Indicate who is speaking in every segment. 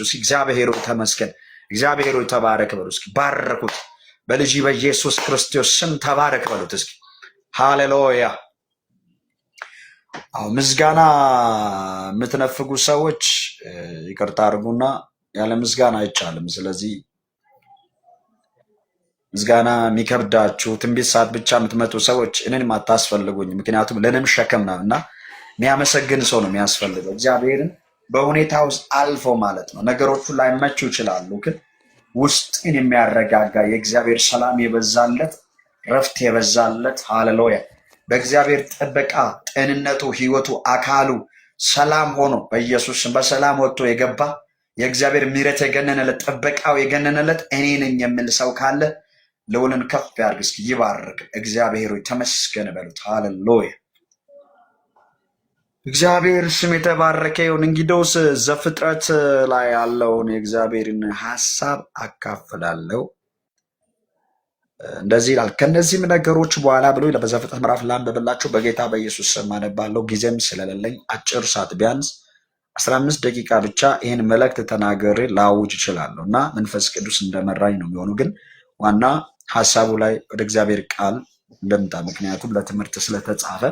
Speaker 1: እስኪ እግዚአብሔር ሆይ ተመስገን፣ እግዚአብሔር ሆይ ተባረክ በሉ እስኪ። ባረኩት በልጅ በኢየሱስ ክርስቶስ ስም ተባረክ በሉት እስኪ። ሃሌሉያ። አዎ ምስጋና የምትነፍጉ ሰዎች ይቅርታ አድርጉና ያለ ምስጋና አይቻልም። ስለዚህ ምስጋና የሚከብዳችሁ ትንቢት ሰዓት ብቻ የምትመጡ ሰዎች እኔንም አታስፈልጉኝ። ምክንያቱም ለእኔም ሸክም ነው እና የሚያመሰግን ሰው ነው የሚያስፈልገው። እግዚአብሔርን በሁኔታ ውስጥ አልፎ ማለት ነው። ነገሮቹ ላይመቹ ይችላሉ፣ ግን ውስጥን የሚያረጋጋ የእግዚአብሔር ሰላም የበዛለት ረፍት የበዛለት ሃሌሉያ በእግዚአብሔር ጥበቃ ጤንነቱ፣ ህይወቱ፣ አካሉ ሰላም ሆኖ በኢየሱስ በሰላም ወጥቶ የገባ የእግዚአብሔር ምሕረት የገነነለት ጥበቃው የገነነለት እኔ ነኝ የሚል ሰው ካለ ልዑልን ከፍ ያድርግ እስኪ ይባርክ። እግዚአብሔር ሆይ ተመስገን በሉት። ሃሌሉያ እግዚአብሔር ስም የተባረከ ይሁን። እንግዲያውስ ዘፍጥረት ላይ ያለውን የእግዚአብሔርን ሐሳብ አካፍላለሁ። እንደዚህ ይላል፣ ከነዚህም ነገሮች በኋላ ብሎ በዘፍጥረት ምዕራፍ ላንብብላችሁ በጌታ በኢየሱስ ስም አነባለሁ። ጊዜም ስለሌለኝ አጭር ሰዓት ቢያንስ 15 ደቂቃ ብቻ ይህን መልእክት ተናገሬ ላውጅ እችላለሁ እና መንፈስ ቅዱስ እንደመራኝ ነው የሚሆኑ። ግን ዋና ሐሳቡ ላይ ወደ እግዚአብሔር ቃል እንደምጣ፣ ምክንያቱም ለትምህርት ስለተጻፈ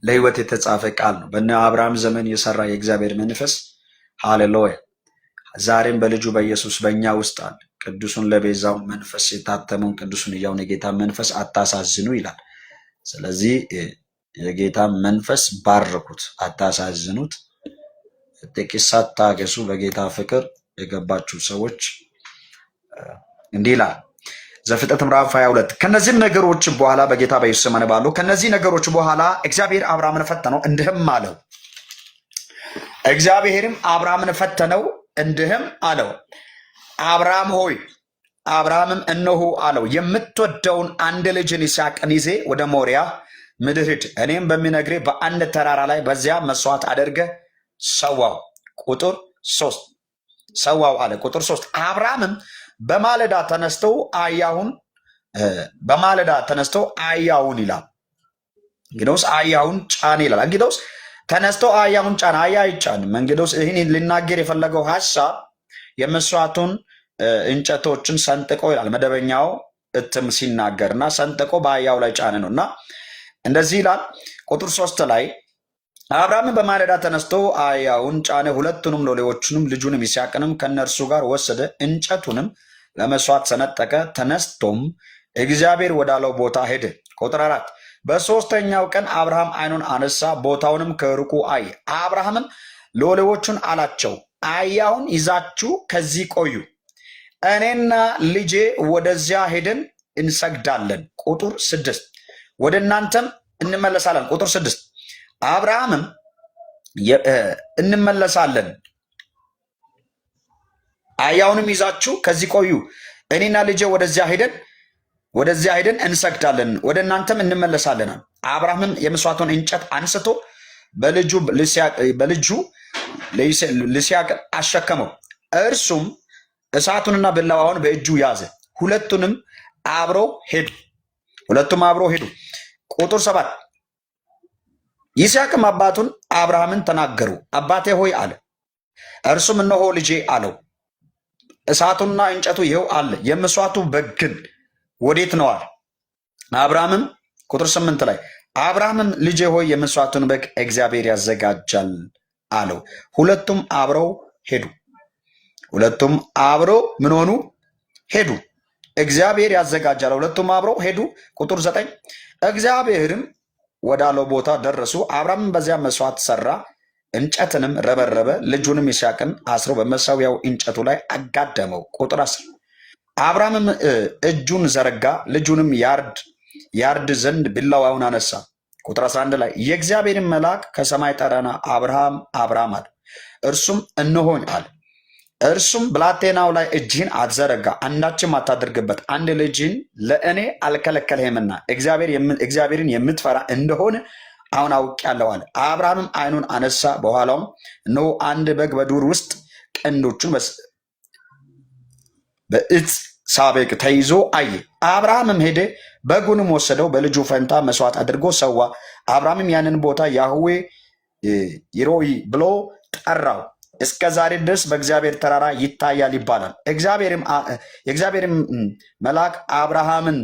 Speaker 1: ለህይወት የተጻፈ ቃል ነው። በእነ አብርሃም ዘመን የሰራ የእግዚአብሔር መንፈስ ሃሌሉያ ዛሬም በልጁ በኢየሱስ በእኛ ውስጥ አለ። ቅዱሱን ለቤዛው መንፈስ የታተመውን ቅዱሱን ሕያውን የጌታ መንፈስ አታሳዝኑ ይላል። ስለዚህ የጌታ መንፈስ ባርኩት፣ አታሳዝኑት። ጥቂት ሰዓት ታገሱ። በጌታ ፍቅር የገባችሁ ሰዎች እንዲህ ይላል ዘፍጥረት ምዕራፍ 22 ከነዚህም ነገሮች በኋላ በጌታ በኢየሱስ ስም አነባለሁ። ከነዚህ ነገሮች በኋላ እግዚአብሔር አብርሃምን ፈተነው እንዲህም አለው። እግዚአብሔርም አብርሃምን ፈተነው እንዲህም አለው፣ አብርሃም ሆይ። አብርሃምም እነሆ አለው፣ የምትወደውን አንድ ልጅን ይስሐቅን ይዜ ወደ ሞሪያ ምድር ሂድ፣ እኔም በሚነግርህ በአንድ ተራራ ላይ በዚያ መስዋዕት አድርገህ ሰዋው። ቁጥር 3 ሰዋው አለ። ቁጥር 3 አብርሃምም በማለዳ ተነስተው አህያውን ይላል። እንግዲያውስ አህያውን ጫነ ይላል። እንግዲያውስ ተነስቶ አህያውን ጫነ። አህያ አይጫንም። እንግዲያውስ ይህን ሊናገር የፈለገው ሐሳብ የመስዋዕቱን እንጨቶችን ሰንጥቆ ይላል መደበኛው እትም ሲናገር እና ሰንጥቆ በአህያው ላይ ጫነ ነው እና እንደዚህ ይላል። ቁጥር 3 ላይ አብርሃምን በማለዳ ተነስቶ አህያውን ጫነ፣ ሁለቱንም ሎሌዎቹንም ልጁንም ይስሐቅንም ከነርሱ ጋር ወሰደ፣ እንጨቱንም ለመስዋዕት ሰነጠቀ። ተነስቶም እግዚአብሔር ወዳለው ቦታ ሄደ። ቁጥር 4 በሦስተኛው ቀን አብርሃም ዓይኑን አነሳ፣ ቦታውንም ከሩቁ አየ። አብርሃምም ሎሌዎቹን አላቸው፣ አህያውን ይዛችሁ ከዚህ ቆዩ፣ እኔና ልጄ ወደዚያ ሄደን እንሰግዳለን። ቁጥር 6 ወደ እናንተም እንመለሳለን። ቁጥር 6 አብርሃምም እንመለሳለን፣ አህያውንም ይዛችሁ ከዚህ ቆዩ፣ እኔና ልጄ ወደዚያ ሄደን እንሰግዳለን፣ ወደ እናንተም እንመለሳለን። አብርሃምም የመስዋዕቱን እንጨት አንስቶ በልጁ ለይስሐቅ አሸከመው፣ እርሱም እሳቱንና ብላዋውን በእጁ ያዘ። ሁለቱም አብረው ሄዱ። ቁጥር 7 ይስሐቅም አባቱን አብርሃምን ተናገሩ፣ አባቴ ሆይ አለ። እርሱም እነሆ ልጄ አለው። እሳቱና እንጨቱ ይኸው አለ፣ የመስዋዕቱ በግ ግን ወዴት ነው አለ። አብርሃምም ቁጥር 8 ላይ አብርሃምም ልጄ ሆይ የመስዋዕቱን በግ እግዚአብሔር ያዘጋጃል አለው። ሁለቱም አብረው ምን ሆኑ? ሄዱ። እግዚአብሔር ያዘጋጃል። ሁለቱም አብረው ሄዱ። ቁጥር 9 እግዚአብሔርም ወዳለው ቦታ ደረሱ። አብርሃምም በዚያ መስዋዕት ሰራ፣ እንጨትንም ረበረበ፣ ልጁንም ይስሐቅን አስሮ በመሠዊያው እንጨቱ ላይ አጋደመው። ቁጥር 10 አብርሃምም እጁን ዘረጋ፣ ልጁንም ያርድ ዘንድ ቢላዋውን አነሳ። ቁጥር 11 ላይ የእግዚአብሔርን መልአክ ከሰማይ ጠራና አብርሃም አብርሃም አለ። እርሱም እነሆኝ አለ። እርሱም ብላቴናው ላይ እጅህን አትዘረጋ፣ አንዳችም አታድርግበት፣ አንድ ልጅህን ለእኔ አልከለከልህምና እግዚአብሔርን የምትፈራ እንደሆነ አሁን አውቄአለሁ አለ። አብርሃምም ዓይኑን አነሳ፣ በኋላውም እነሆ አንድ በግ በዱር ውስጥ ቀንዶቹን በዕፀ ሳቤቅ ተይዞ አየ። አብርሃምም ሄደ፣ በጉንም ወሰደው፣ በልጁ ፈንታ መስዋዕት አድርጎ ሰዋ። አብርሃምም ያንን ቦታ ያህዌ ይሮኢ ብሎ ጠራው። እስከ ዛሬ ድረስ በእግዚአብሔር ተራራ ይታያል ይባላል። የእግዚአብሔርም መልአክ አብርሃምን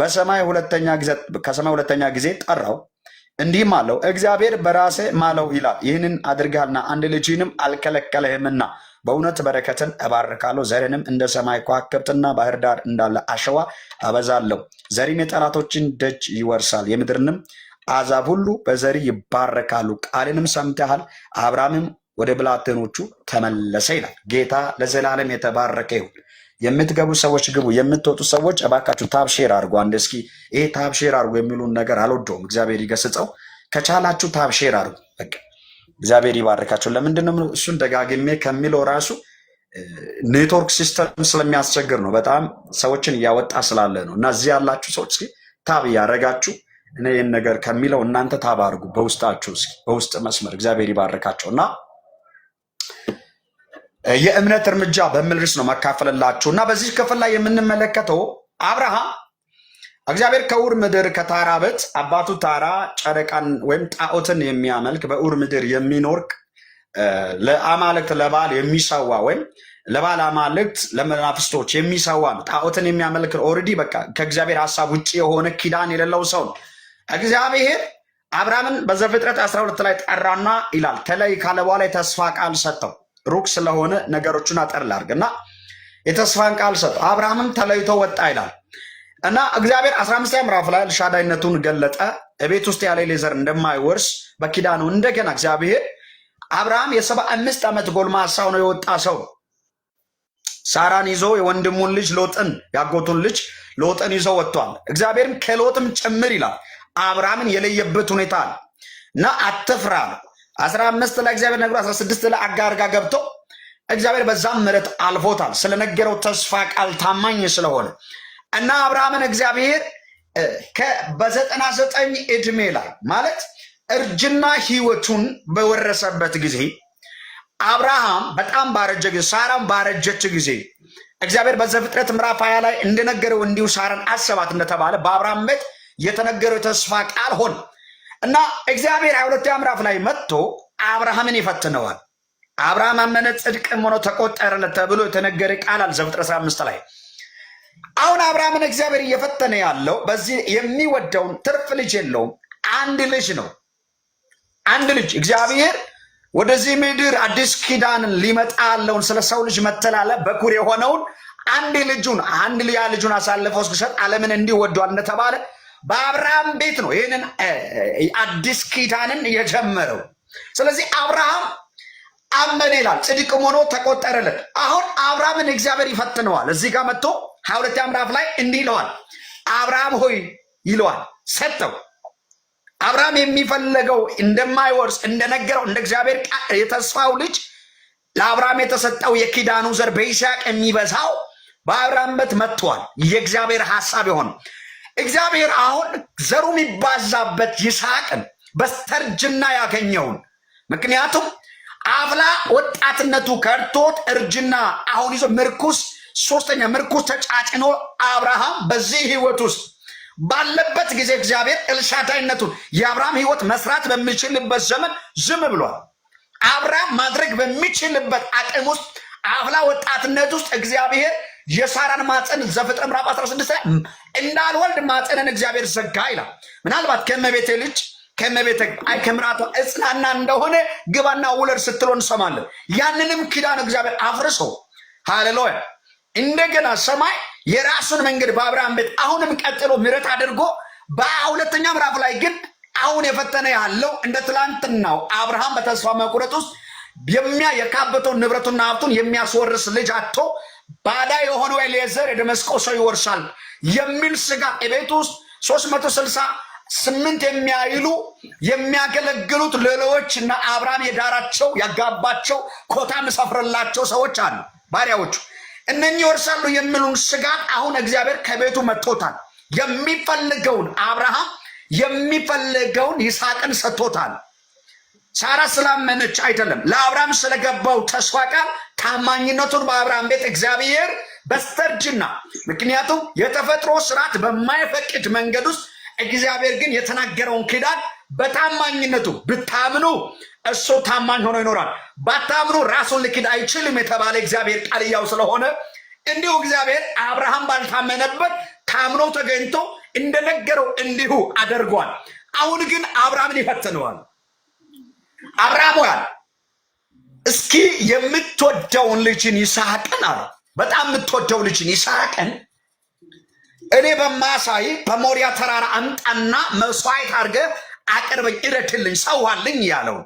Speaker 1: ከሰማይ ሁለተኛ ጊዜ ጠራው፣ እንዲህም አለው፣ እግዚአብሔር በራሴ ማለው ይላል፣ ይህንን አድርጋልና አንድ ልጅንም አልከለከለህምና በእውነት በረከትን እባርካለሁ፣ ዘርንም እንደ ሰማይ ከዋክብትና ባህር ዳር እንዳለ አሸዋ አበዛለሁ። ዘሪም የጠላቶችን ደጅ ይወርሳል፣ የምድርንም አሕዛብ ሁሉ በዘሪ ይባረካሉ። ቃልንም ሰምተሃል። አብርሃምም ወደ ብላቴኖቹ ተመለሰ ይላል። ጌታ ለዘላለም የተባረከ ይሁን። የምትገቡ ሰዎች ግቡ፣ የምትወጡ ሰዎች እባካችሁ ታብሼር አድርጉ። አንድ እስኪ ይሄ ታብሼር አድርጉ የሚሉን ነገር አልወደውም። እግዚአብሔር ይገስጸው። ከቻላችሁ ታብሼር አድርጉ። በቃ እግዚአብሔር ይባርካቸው። ለምንድን ነው እሱን ደጋግሜ ከሚለው ራሱ ኔትወርክ ሲስተም ስለሚያስቸግር ነው። በጣም ሰዎችን እያወጣ ስላለ ነው። እና እዚህ ያላችሁ ሰዎች እስኪ ታብ እያደረጋችሁ እኔ ይህን ነገር ከሚለው እናንተ ታብ አድርጉ በውስጣችሁ፣ እስኪ በውስጥ መስመር እግዚአብሔር ይባርካቸው። እና የእምነት እርምጃ በሚል ርዕስ ነው መካፈልላችሁ። እና በዚህ ክፍል ላይ የምንመለከተው አብርሃም እግዚአብሔር ከኡር ምድር ከታራ ቤት አባቱ ታራ ጨረቃን ወይም ጣዖትን የሚያመልክ በኡር ምድር የሚኖር ለአማልክት ለባል የሚሰዋ ወይም ለባል አማልክት ለመናፍስቶች የሚሰዋ ነው። ጣዖትን የሚያመልክ ኦልሬዲ በቃ ከእግዚአብሔር ሀሳብ ውጭ የሆነ ኪዳን የሌለው ሰው ነው። እግዚአብሔር አብርሃምን በዘፍጥረት 12 ላይ ጠራና ይላል ተለይ ካለ በኋላ የተስፋ ቃል ሰጠው። ሩቅ ስለሆነ ነገሮችን አጠር ላድርግ እና የተስፋን ቃል ሰጠው። አብርሃምን ተለይቶ ወጣ ይላል እና እግዚአብሔር 15ኛ ምዕራፍ ላይ ኤልሻዳይነቱን ገለጠ። ቤት ውስጥ ያለ ኤሌዘር እንደማይወርስ በኪዳኑ እንደገና እግዚአብሔር አብርሃም የ75 ዓመት ጎልማሳ ሆኖ የወጣ ሰው ሳራን ይዞ የወንድሙን ልጅ ሎጥን ያጎቱን ልጅ ሎጥን ይዞ ወጥቷል። እግዚአብሔርም ከሎጥም ጭምር ይላል አብርሃምን የለየበት ሁኔታ አለ እና አትፍራ ነው። 15 ላይ እግዚአብሔር ነግሮ 16 ላይ አጋር ጋር ገብቶ እግዚአብሔር በዛም ምሕረት አልፎታል ስለነገረው ተስፋ ቃል ታማኝ ስለሆነ እና አብርሃምን እግዚአብሔር በ99 ዕድሜ ላይ ማለት እርጅና ህይወቱን በወረሰበት ጊዜ አብርሃም በጣም ባረጀ ጊዜ ሳራም ባረጀች ጊዜ እግዚአብሔር በዘፍጥረት ምዕራፍ 20 ላይ እንደነገረው እንዲሁ ሳራን አሰባት እንደተባለ በአብርሃም ቤት የተነገረው የተስፋ ቃል ሆነ እና እግዚአብሔር 22ኛ ምዕራፍ ላይ መጥቶ አብርሃምን ይፈትነዋል። አብርሃም አመነ ጽድቅም ሆኖ ተቆጠረለት ተብሎ የተነገረ ቃል አለ ዘፍጥረት 15 ላይ። አሁን አብርሃምን እግዚአብሔር እየፈተነ ያለው በዚህ የሚወደውን ትርፍ ልጅ የለውም፣ አንድ ልጅ ነው። አንድ ልጅ እግዚአብሔር ወደዚህ ምድር አዲስ ኪዳንን ሊመጣ ያለውን ስለ ሰው ልጅ መተላለፍ በኩር የሆነውን አንድ ልጁን አሳልፈው እስኪሰጥ ዓለምን እንዲህ ወዷል እንደተባለ በአብርሃም ቤት ነው ይህንን አዲስ ኪዳንን የጀመረው። ስለዚህ አብርሃም አመነ ይላል፣ ጽድቅም ሆኖ ተቆጠረለት። አሁን አብርሃምን እግዚአብሔር ይፈትነዋል። እዚህ ጋር መጥቶ 22ኛ ምዕራፍ ላይ እንዲህ ይለዋል፣ አብርሃም ሆይ ይለዋል፣ ሰጠው። አብርሃም የሚፈልገው እንደማይወርስ እንደነገረው እንደ እግዚአብሔር የተስፋው ልጅ ለአብርሃም የተሰጠው የኪዳኑ ዘር በይስሐቅ የሚበዛው በአብርሃም ቤት መጥቷል። የእግዚአብሔር ሐሳብ የሆነ እግዚአብሔር አሁን ዘሩ የሚባዛበት ይስሐቅን በስተርጅና ያገኘውን ምክንያቱም አፍላ ወጣትነቱ ከርቶት እርጅና አሁን ይዞ ሶስተኛ ምርኩስ ተጫጭኖ አብርሃም በዚህ ህይወት ውስጥ ባለበት ጊዜ እግዚአብሔር ኤልሻዳይነቱን የአብርሃም ህይወት መስራት በሚችልበት ዘመን ዝም ብሏል። አብርሃም ማድረግ በሚችልበት አቅም ውስጥ አፍላ ወጣትነት ውስጥ እግዚአብሔር የሳራን ማፀን ዘፍጥረት ምዕራፍ 16 ላይ እንዳልወልድ ማፀንን እግዚአብሔር ዘጋ ይላል። ምናልባት ከመቤቴ ልጅ ከምራቷ እጽናና እንደሆነ ግባና ውለድ ስትሎ እንሰማለን። ያንንም ኪዳን እግዚአብሔር አፍርሶ ሃሌሉያ እንደገና ሰማይ የራሱን መንገድ በአብርሃም ቤት አሁንም ቀጥሎ ምሕረት አድርጎ በሁለተኛ ምዕራፍ ላይ ግን አሁን የፈተነ ያለው እንደ ትላንትናው አብርሃም በተስፋ መቁረጥ ውስጥ የካበተውን ንብረቱና ሀብቱን የሚያስወርስ ልጅ አጥቶ ባዳ የሆነው ኤሌዘር የደመስቆ ሰው ይወርሳል የሚል ስጋት ቤት ውስጥ 368 የሚያይሉ የሚያገለግሉት ሌሎች እና አብርሃም የዳራቸው ያጋባቸው ኮታ መሰፍረላቸው ሰዎች አሉ ባሪያዎቹ። እነኚህ ይወርሳሉ የሚሉን ስጋት አሁን እግዚአብሔር ከቤቱ መጥቶታል። የሚፈልገውን አብርሃም የሚፈልገውን ይስሐቅን ሰጥቶታል። ሳራ ስላመነች አይደለም፣ ለአብርሃም ስለገባው ተስፋ ቃል ታማኝነቱን በአብርሃም ቤት እግዚአብሔር በስተርጅና ምክንያቱም የተፈጥሮ ስርዓት በማይፈቅድ መንገድ ውስጥ እግዚአብሔር ግን የተናገረውን ኪዳን በታማኝነቱ ብታምኑ እሱ ታማኝ ሆኖ ይኖራል። ባታምኑ ራሱን ሊክድ አይችልም የተባለ እግዚአብሔር ቃል ሕያው ስለሆነ እንዲሁ እግዚአብሔር አብርሃም ባልታመነበት ታምኖ ተገኝቶ እንደነገረው እንዲሁ አድርጓል። አሁን ግን አብርሃምን ይፈትነዋል። አብርሃም ያል እስኪ የምትወደውን ልጅን ይስሐቅን አለ። በጣም የምትወደው ልጅን ይስሐቅን እኔ በማሳይ በሞሪያ ተራራ አምጣና መስዋዕት አድርገህ አቅርበኝ፣ እረድልኝ፣ ሰዋልኝ ያለው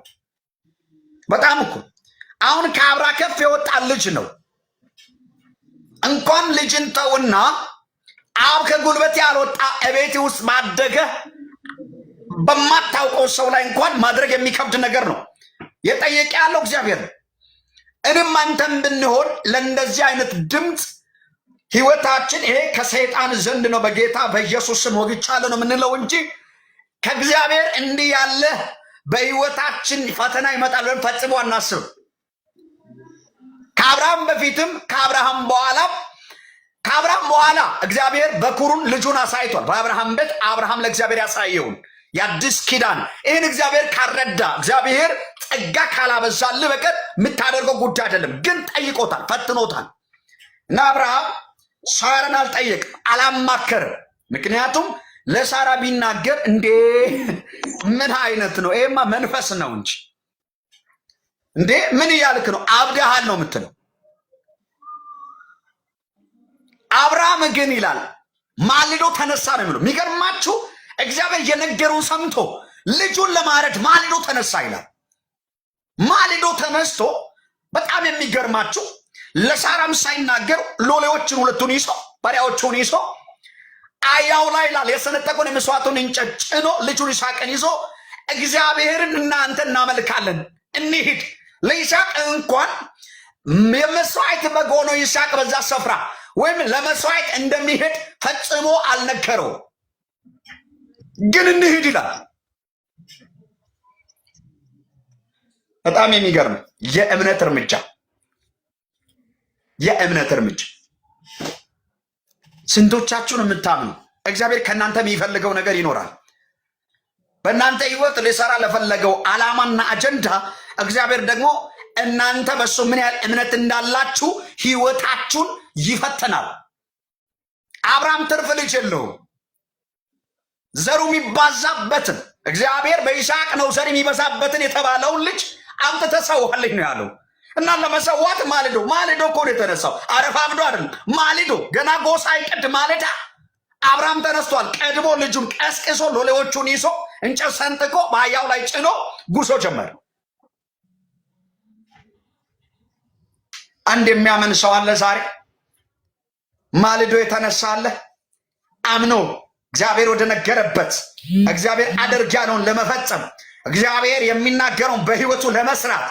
Speaker 1: በጣም እኮ አሁን ከአብራ ከፍ የወጣ ልጅ ነው። እንኳን ልጅን ተውና አብ ከጉልበት ያልወጣ እቤት ውስጥ ባደገ በማታውቀው ሰው ላይ እንኳን ማድረግ የሚከብድ ነገር ነው የጠየቀ ያለው እግዚአብሔር። እኔም አንተም ብንሆን ለእንደዚህ አይነት ድምፅ ህይወታችን ይሄ ከሰይጣን ዘንድ ነው በጌታ በኢየሱስ ስም ወግቻለሁ ነው የምንለው እንጂ ከእግዚአብሔር እንዲህ ያለ በህይወታችን ፈተና ይመጣል ብለን ፈጽሞ አናስብ። ከአብርሃም በፊትም ከአብርሃም በኋላ እግዚአብሔር በኩሩን ልጁን አሳይቷል። በአብርሃም ቤት አብርሃም ለእግዚአብሔር ያሳየውን የአዲስ ኪዳን ይህን እግዚአብሔር ካረዳ እግዚአብሔር ጸጋ ካላበዛልህ በቀር የምታደርገው ጉዳይ አይደለም። ግን ጠይቆታል፣ ፈትኖታል። እና አብርሃም ሳራን አልጠየቅም፣ አላማከርም። ምክንያቱም ለሳራ ቢናገር እንዴ ምን አይነት ነው ይሄማ መንፈስ ነው እንጂ እንዴ ምን እያልክ ነው አብደሃል ነው የምትለው። አብርሃም ግን ይላል ማልዶ ተነሳ ነው የሚለው። የሚገርማችሁ እግዚአብሔር የነገሩን ሰምቶ ልጁን ለማረድ ማልዶ ተነሳ ይላል። ማልዶ ተነስቶ በጣም የሚገርማችሁ ለሳራም ሳይናገር ሎሌዎችን ሁለቱን ይዞ ባሪያዎቹን ይዞ አያው ላይ ይላል የሰነጠቀውን የመስዋዕቱን እንጨት ጭኖ ልጁን ይስሐቅን ይዞ እግዚአብሔርን እናንተ እናመልካለን እንሂድ። ለይስሐቅ እንኳን የመስዋዕት በግ ሆኖ ይስሐቅ በዛ ስፍራ ወይም ለመስዋዕት እንደሚሄድ ፈጽሞ አልነገረው። ግን እንሂድ ይላል። በጣም የሚገርም የእምነት እርምጃ ስንቶቻችሁን የምታምኑ እግዚአብሔር ከእናንተ የሚፈልገው ነገር ይኖራል። በእናንተ ህይወት ሊሰራ ለፈለገው ዓላማና አጀንዳ እግዚአብሔር ደግሞ እናንተ በሱ ምን ያህል እምነት እንዳላችሁ ህይወታችሁን ይፈተናል። አብርሃም ትርፍ ልጅ የለውም። ዘሩ የሚባዛበትን እግዚአብሔር በይስሐቅ ነው ዘር የሚበዛበትን የተባለውን ልጅ አምጥተህ ሰዋልኝ ነው ያለው። እና ለመሰዋት ማልዶ እኮ ነው የተነሳው። አረፋብዶ አይደለም፣ ማልዶ ገና ጎሳ አይቀድ ማለዳ አብርሃም ተነስቷል። ቀድሞ ልጁን ቀስቅሶ ሎሌዎቹን ይዞ እንጨት ሰንጥቆ በአህያው ላይ ጭኖ ጉዞ ጀመረ። አንድ የሚያምን ሰው አለ ዛሬ? ማልዶ የተነሳ አለ? አምኖ እግዚአብሔር ወደ ነገረበት እግዚአብሔር አድርግ ያለውን ለመፈጸም እግዚአብሔር የሚናገረውን በህይወቱ ለመስራት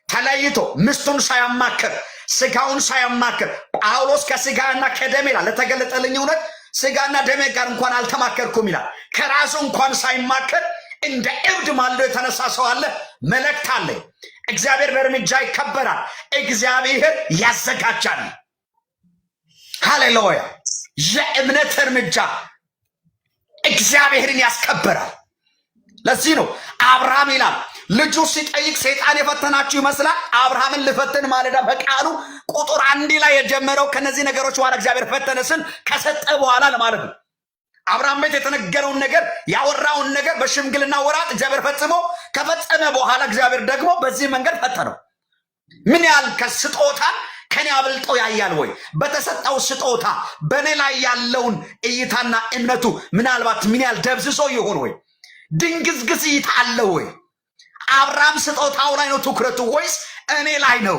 Speaker 1: ተለይቶ ምስቱን ሳያማክር ስጋውን ሳያማክር ጳውሎስ ከስጋና ከደሜ ይላል ለተገለጠልኝ እውነት ስጋና ደሜ ጋር እንኳን አልተማከርኩም ይላል። ከራሱ እንኳን ሳይማከር እንደ እብድ ማልዶ የተነሳ ሰው አለ። መልእክት አለኝ። እግዚአብሔር በእርምጃ ይከበራል። እግዚአብሔር ያዘጋጃል። ሃሌሉያ! የእምነት እርምጃ እግዚአብሔርን ያስከብራል። ለዚህ ነው አብርሃም ይላል ልጁ ሲጠይቅ ሰይጣን የፈተናችሁ ይመስላል። አብርሃምን ልፈትን ማለዳ በቃሉ ቁጥር 1 ላይ የጀመረው ከነዚህ ነገሮች በኋላ እግዚአብሔር ፈተነስን ከሰጠ በኋላ ለማለት ነው። አብርሃም ቤት የተነገረውን ነገር ያወራውን ነገር በሽምግልና ወራት እግዚአብሔር ፈጽሞ ከፈጸመ በኋላ እግዚአብሔር ደግሞ በዚህ መንገድ ፈተነው። ምን ያህል ከስጦታ ከኔ አብልጦ ያያል ወይ? በተሰጠው ስጦታ በኔ ላይ ያለውን እይታና እምነቱ ምናልባት ምን ያህል ደብዝዞ ይሆን ወይ? ድንግዝግዝ እይታ አለ ወይ? አብርሃም ስጦታው ላይ ነው ትኩረቱ ወይስ እኔ ላይ ነው?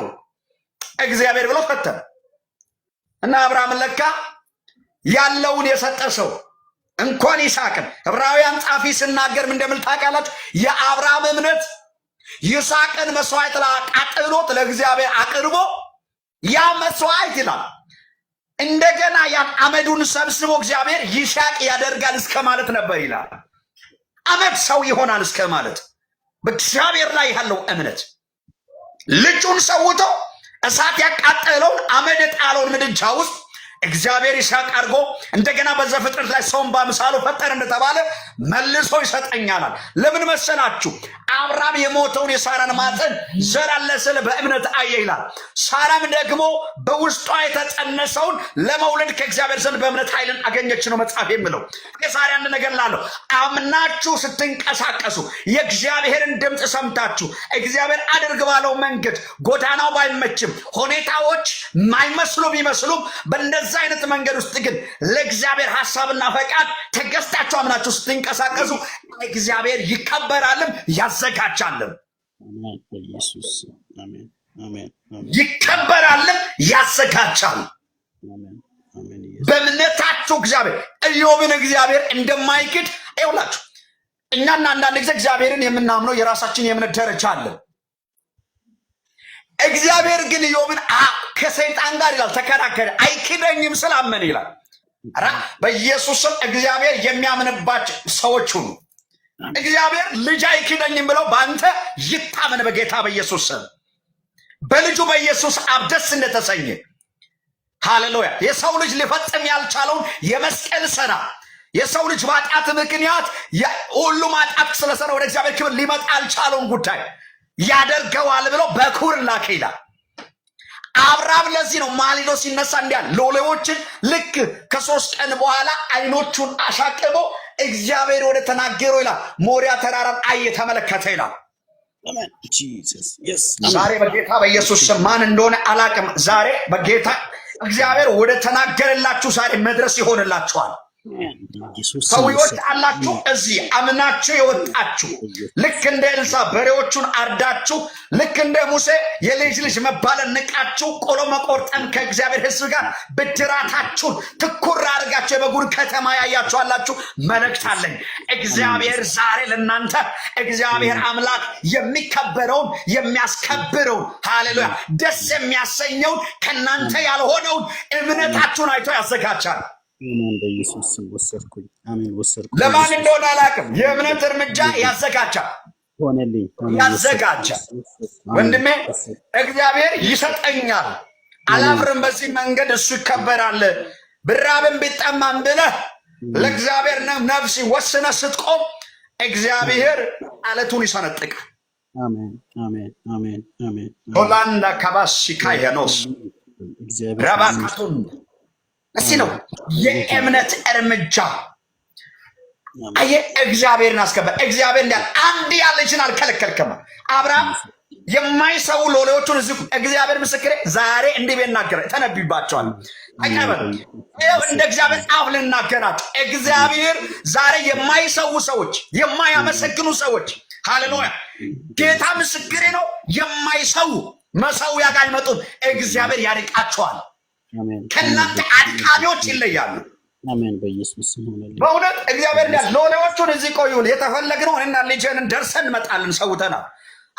Speaker 1: እግዚአብሔር ብሎ ፈተነ እና አብርሃም ለካ ያለውን የሰጠ ሰው እንኳን ይስሐቅን ዕብራውያን ጻፊ ሲናገር ምን እንደሚል ታውቃላችሁ? የአብርሃም እምነት ይስሐቅን መስዋዕት አቅርቦት ለእግዚአብሔር አቅርቦ ያ መስዋዕት ይላል እንደገና ያን አመዱን ሰብስቦ እግዚአብሔር ይስሐቅ ያደርጋል እስከ ማለት ነበር ይላል። አመድ ሰው ይሆናል እስከ ማለት በእግዚአብሔር ላይ ያለው እምነት ልጁን ሰውቶ እሳት ያቃጠለውን አመድ የጣለውን ምድጃ ውስጥ እግዚአብሔር ይስሐቅ አድርጎ እንደገና በዘፍጥረት ላይ ሰውን በአምሳሉ ፈጠረ እንደተባለ መልሶ ይሰጠኛል። ለምን መሰላችሁ? አብርሃም የሞተውን የሳራን ማፀን ዘር አለ ስለ በእምነት አየ ይላል። ሳራም ደግሞ በውስጧ የተጸነሰውን ለመውለድ ከእግዚአብሔር ዘንድ በእምነት ኃይልን አገኘች ነው መጽሐፍ የሚለው። የዛሬ አንድ ነገር ላለው አምናችሁ ስትንቀሳቀሱ የእግዚአብሔርን ድምፅ ሰምታችሁ እግዚአብሔር አድርግ ባለው መንገድ ጎዳናው ባይመችም ሁኔታዎች ማይመስሉ ቢመስሉም በእንደዛ አይነት መንገድ ውስጥ ግን ለእግዚአብሔር ሐሳብና ፈቃድ ተገዝታችሁ አምናችሁ ስትንቀሳቀሱ እግዚአብሔር ይከበራልም ያዘጋጃልም።
Speaker 2: አሜን በኢየሱስ አሜን አሜን
Speaker 1: ይከበራልም ያዘጋጃል።
Speaker 2: አሜን አሜን።
Speaker 1: በእምነታችሁ እግዚአብሔር ኢዮብን እግዚአብሔር እንደማይክድ ይውላችሁ። እኛና አንዳንድ ጊዜ እግዚአብሔርን የምናምነው የራሳችን የእምነት ደረጃ አለን። እግዚአብሔር ግን ኢዮብን ከሰይጣን ጋር ይላል ተከራከረ፣ አይክደኝም ስላመነ ይላል። በኢየሱስም እግዚአብሔር የሚያምንባቸው ሰዎች ሁሉ እግዚአብሔር ልጅ አይክደኝም ብለው በአንተ ይታመን በጌታ በኢየሱስ ስም። በልጁ በኢየሱስ አብ ደስ እንደተሰኘ ሃሌሉያ። የሰው ልጅ ሊፈጽም ያልቻለውን የመስቀል ሥራ የሰው ልጅ በኃጢአት ምክንያት ሁሉም ኃጢአት ስለሰራ ወደ እግዚአብሔር ክብር ሊመጣ ያልቻለውን ጉዳይ ያደርገዋል ብሎ በኩር ላከ ይላል። አብርሃም ለዚህ ነው ማሊዶ ሲነሳ እንዲያል ሎሌዎችን ልክ ከ3 ቀን በኋላ አይኖቹን አሻቅቦ እግዚአብሔር ወደ ተናገረው ይላል ሞሪያ ተራራን አየ ተመለከተ ይላል።
Speaker 2: አሜን ጂሰስ ኢየስ።
Speaker 1: ዛሬ በጌታ በኢየሱስ ስም ማን እንደሆነ አላቅም። ዛሬ በጌታ እግዚአብሔር ወደ ተናገረላችሁ ዛሬ መድረስ ይሆንላችኋል። ሰዎች አላችሁ እዚህ አምናችሁ የወጣችሁ ልክ እንደ ኤልሳ በሬዎቹን አርዳችሁ ልክ እንደ ሙሴ የልጅ ልጅ መባልን ንቃችሁ ቆሎ መቆርጠን ከእግዚአብሔር ሕዝብ ጋር ብድራታችሁን ትኩር አድርጋችሁ የበጉን ከተማ ያያችሁ አላችሁ። መልእክት አለኝ። እግዚአብሔር ዛሬ ለእናንተ እግዚአብሔር አምላክ የሚከበረውን የሚያስከብረውን ሃሌሉያ ደስ የሚያሰኘውን ከእናንተ ያልሆነውን እምነታችሁን አይቶ ያዘጋጃል።
Speaker 2: አሜን በኢየሱስ ስም ወሰድኩኝ። አሜን ወሰድኩኝ።
Speaker 1: ለማን እንደሆነ አላውቅም። የእምነት እርምጃ ያዘጋጃል
Speaker 2: ሆነልኝ
Speaker 1: ያዘጋጃል። ወንድሜ እግዚአብሔር ይሰጠኛል አላፍርም፣ በዚህ መንገድ እሱ ይከበራል። ብራብን ቢጠማም ብለህ ለእግዚአብሔር ነፍስ ወስነ ስትቆም እግዚአብሔር አለቱን ይሰነጥቃል።
Speaker 2: አሜን አሜን አሜን አሜን።
Speaker 1: ሆላንዳ ካባሲ ካያኖስ ረባካቱን እሲ ነው የእምነት እርምጃ። አየ እግዚአብሔርን አስከበር። እግዚአብሔር እንዳለ አንድያ ልጅን አልከለከልክም። አብርሃም የማይሰው ሎሌዎቹን እዚህ እግዚአብሔር ምስክሬ ዛሬ እንዲህ ቢናገር ተነብይባቸዋል። አይቀበል ይኸው እንደ እግዚአብሔር አፍ ልናገራት እግዚአብሔር ዛሬ የማይሰው ሰዎች የማያመሰግኑ ሰዎች ሃሌሉያ ጌታ ምስክሬ ነው። የማይሰው መሰዊያ ጋር አይመጡም። እግዚአብሔር ያርቃቸዋል። ከእናንተ አድቃቢዎች ይለያሉ።
Speaker 2: አሜን በኢየሱስ ስም ሆነልኝ።
Speaker 1: በእውነት እግዚአብሔር እንዳለ ሎሌዎቹን እዚህ ቆዩን የተፈለግነው እኔና ልጄን ደርሰን እንመጣለን ሰውተናል።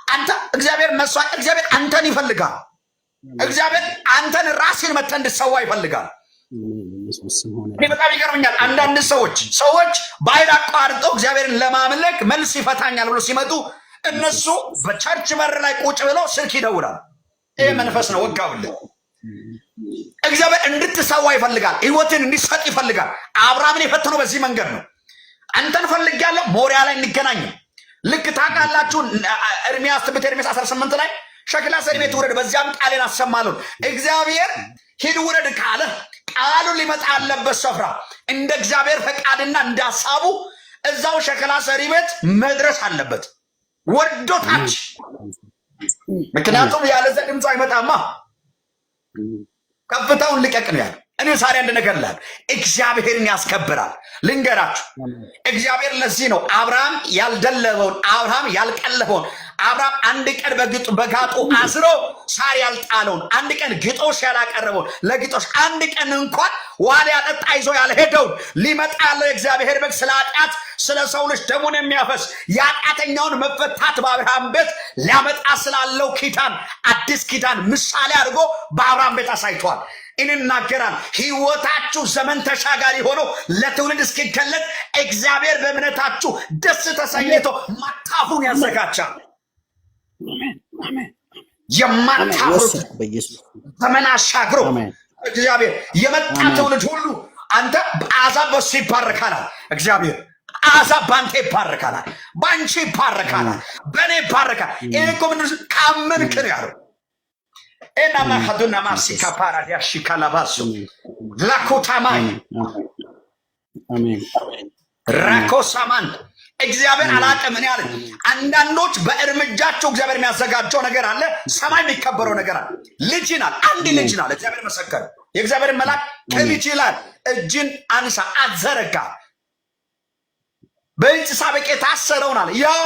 Speaker 1: አንተ እግዚአብሔር መስዋዕት እግዚአብሔር አንተን ይፈልጋል። እግዚአብሔር አንተን ራስን መተህ እንድትሰዋ ይፈልጋል። እኔ በጣም ይገርመኛል። አንዳንድ ሰዎች ባይር አቋርጠው እግዚአብሔርን ለማምለክ መልስ ይፈታኛል ብሎ ሲመጡ እነሱ በቸርች በር ላይ ቁጭ ብለው ስልክ ይደውላል። ይህ መንፈስ ነው ወጋውልህ። እግዚአብሔር እንድትሰዋ ይፈልጋል። ህይወትን እንዲሰጥ ይፈልጋል። አብርሃምን የፈተነው በዚህ መንገድ ነው። አንተን ፈልጌያለሁ፣ ሞሪያ ላይ እንገናኝ። ልክ ታውቃላችሁ ኤርምያስ ትንቢተ ኤርምያስ 18 ላይ ሸክላ ሰሪ ቤት ውረድ በዚያም ቃሌን አሰማለሁ። እግዚአብሔር ሂድ ውረድ ካለ ቃሉን ሊመጣ ያለበት ስፍራ እንደ እግዚአብሔር ፈቃድና እንደ ሐሳቡ እዛው ሸክላ ሰሪ ቤት መድረስ አለበት ወርዶ ታች። ምክንያቱም ያለዚያ ድምፁ አይመጣማ። ከፍታውን ልቀቅ ነው ያለው። እኔ ዛሬ አንድ ነገር ላል እግዚአብሔርን ያስከብራል። ልንገራችሁ እግዚአብሔር ለዚህ ነው አብርሃም ያልደለበውን አብርሃም ያልቀለበውን አብርሃም አንድ ቀን በጋጡ አስሮ ሳር ያልጣለውን አንድ ቀን ግጦሽ ያላቀረበውን ለግጦሽ አንድ ቀን እንኳን ዋላ ያጠጣ ይዞ ያልሄደውን ሊመጣ ያለው የእግዚአብሔር በግ ስለ ኃጢአት ስለ ሰው ልጅ ደሙን የሚያፈስ የኃጢአተኛውን መፈታት በአብርሃም ቤት ሊያመጣ ስላለው ኪዳን አዲስ ኪዳን ምሳሌ አድርጎ በአብርሃም ቤት አሳይቷል። እንናገራል ህይወታችሁ ዘመን ተሻጋሪ ሆኖ ለትውልድ እስኪገለጥ እግዚአብሔር በእምነታችሁ ደስ ተሰኝቶ ማታፉን ያዘጋጃል። የማታፍሩት ዘመን አሻግሮ እግዚአብሔር የመጣ ትውልድ ሁሉ አንተ በአሕዛብ በሱ ይባረካል። እግዚአብሔር አሕዛብ ባንተ ይባረካል፣ ባንቺ ይባረካል፣ በእኔ ይባረካል። ይሄ እኮ ምን ካመንክ ነው ያለው። እና ማሐዱና ማሲካ ፓራዲያሺ ካላባሱ ላኮታማይ
Speaker 2: አሜን
Speaker 1: ራኮሳማን እግዚአብሔር አላቀም እኔ አለ። አንዳንዶች በእርምጃቸው እግዚአብሔር የሚያዘጋጀው ነገር አለ። ሰማይ የሚከበረው ነገር አለ። ልጅ ናል፣ አንድ ልጅ ናል። እግዚአብሔር መሰከረ። የእግዚአብሔር መልአክ ከልጅ ይላል እጅን አንሳ አዘረጋ። በእንጭ ሳበቅ የታሰረውን አለ ያው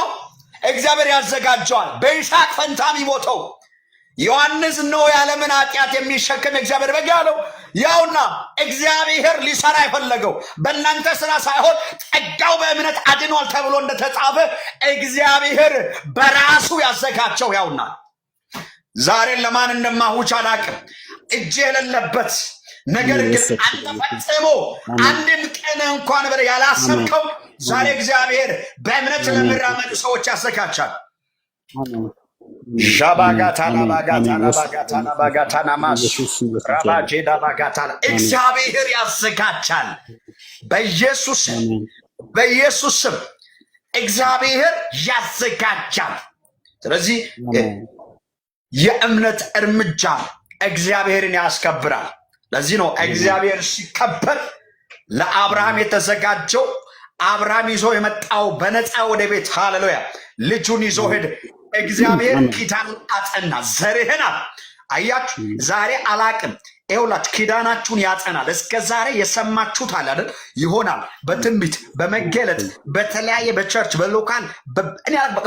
Speaker 1: እግዚአብሔር ያዘጋጀዋል። በይስሐቅ ፈንታ የሚሞተው ዮሐንስ ነው ያለምን ኃጢአት የሚሸከም እግዚአብሔር በግ ያለው ያውና እግዚአብሔር ሊሰራ የፈለገው በእናንተ ስራ ሳይሆን ጸጋው በእምነት አድኗል ተብሎ እንደተጻፈ እግዚአብሔር በራሱ ያዘጋጀው ያውና ዛሬ ለማን እንደማውጭ አላቅም። እጅ የሌለበት ነገር ግን አንተ ፈጽሞ አንድም ቀን እንኳን በለ ያላሰብከው ዛሬ እግዚአብሔር በእምነት ለሚራመዱ ሰዎች ያዘጋጃል። እግዚአብሔር ያዘጋጃል። በኢየሱስ ስም እግዚአብሔር ያዘጋጃል። ስለዚህ የእምነት እርምጃ እግዚአብሔርን ያስከብራል። ለዚህ ነው እግዚአብሔር ሲከበር ለአብርሃም የተዘጋጀው አብርሃም ይዞ የመጣው በነፃ ወደ ቤት ሃሌሉያ ልጁን ይዞ ሄደ። እግዚአብሔር ኪዳኑን አጸና። ዘርህን አያችሁ ዛሬ አላቅም ይኸውላችሁ ኪዳናችሁን ያጸናል። እስከ ዛሬ የሰማችሁት አለ አይደል ይሆናል። በትንቢት በመገለጥ በተለያየ በቸርች